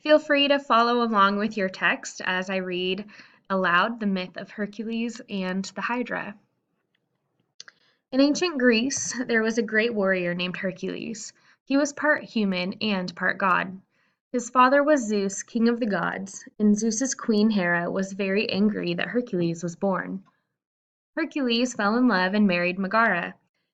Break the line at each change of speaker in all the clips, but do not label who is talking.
Feel free to follow along with your text as I read aloud the myth of Hercules and the Hydra. In ancient Greece, there was a great warrior named Hercules. He was part human and part god. His father was Zeus, king of the gods, and Zeus's queen Hera was very angry that Hercules was born. Hercules fell in love and married Megara.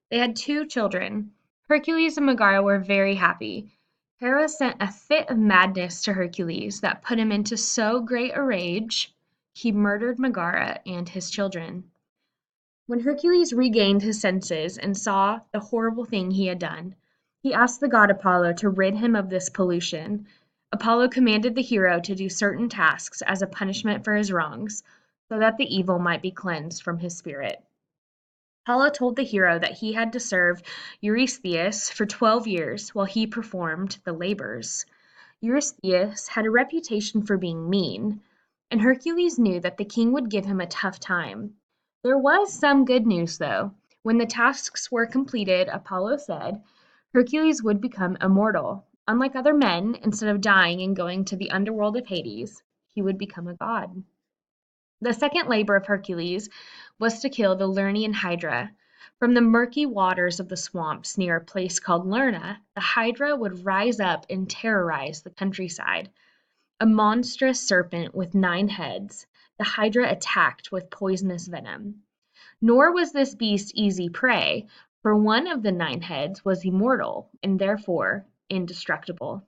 They had 2 children. Hercules and Megara were very happy. Hera sent a fit of madness to Hercules that put him into so great a rage, he murdered Megara and his children. When Hercules regained his senses and saw the horrible thing he had done, he asked the god Apollo to rid him of this pollution. Apollo commanded the hero to do certain tasks as a punishment for his wrongs, so that the evil might be cleansed from his spirit. Apollo told the hero that he had to serve Eurystheus for 12 years while he performed the labors. Eurystheus had a reputation for being mean, and Hercules knew that the king would give him a tough time. There was some good news, though. When the tasks were completed, Apollo said Hercules would become immortal. Unlike other men, instead of dying and going to the underworld of Hades, he would become a god. The second labor of Hercules was to kill the Lernaean Hydra. From the murky waters of the swamps near a place called Lerna, the Hydra would rise up and terrorize the countryside. A monstrous serpent with 9 heads, the Hydra attacked with poisonous venom. Nor was this beast easy prey, for one of the 9 heads was immortal and therefore indestructible.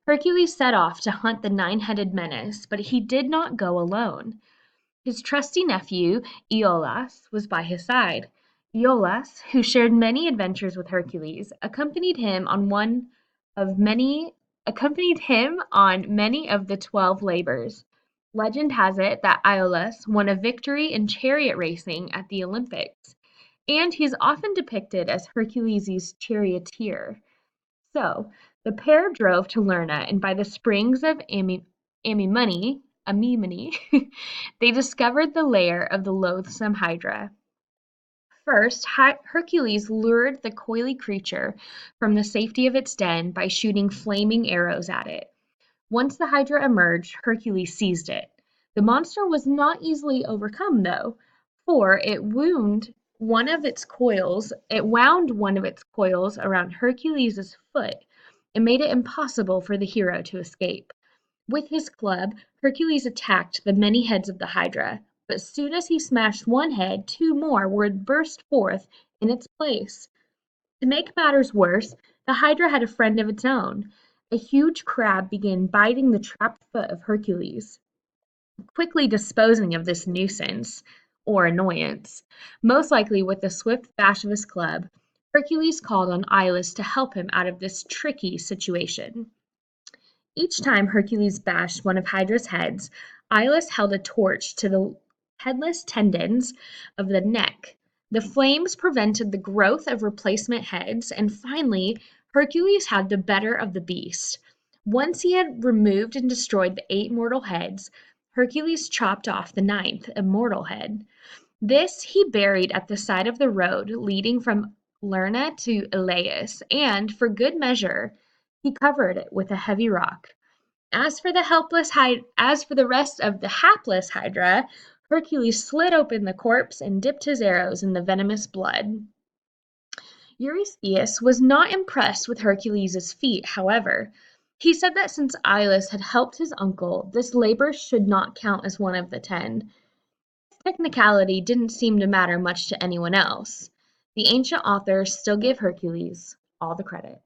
Hercules set off to hunt the 9-headed menace, but he did not go alone. His trusty nephew, Iolaus, was by his side. Iolaus, who shared many adventures with Hercules, accompanied him on many of the 12 labors. Legend has it that Iolaus won a victory in chariot racing at the Olympics, and he's often depicted as Hercules' charioteer. So, the pair drove to Lerna, and by the springs of Amymone, they discovered the lair of the loathsome Hydra. First, Hercules lured the coily creature from the safety of its den by shooting flaming arrows at it. Once the Hydra emerged, Hercules seized it. The monster was not easily overcome, though, for it wound one of its coils around Hercules' foot and made it impossible for the hero to escape. With his club, Hercules attacked the many heads of the Hydra, but as soon as he smashed one head, 2 more would burst forth in its place. To make matters worse, the Hydra had a friend of its own. A huge crab began biting the trapped foot of Hercules. Quickly disposing of this nuisance, or annoyance, most likely with a swift bash of his club, Hercules called on Iolaus to help him out of this tricky situation. Each time Hercules bashed one of Hydra's heads, Iolaus held a torch to the headless tendons of the neck. The flames prevented the growth of replacement heads, and finally, Hercules had the better of the beast. Once he had removed and destroyed the 8 mortal heads, Hercules chopped off the 9th immortal head. This he buried at the side of the road leading from Lerna to Elaeus, and, for good measure, he covered it with a heavy rock. As for the rest of the hapless Hydra, Hercules slit open the corpse and dipped his arrows in the venomous blood. Eurystheus was not impressed with Hercules' feat, however. He said that since Iolaus had helped his uncle, this labor should not count as one of the 10. This technicality didn't seem to matter much to anyone else. The ancient authors still give Hercules all the credit.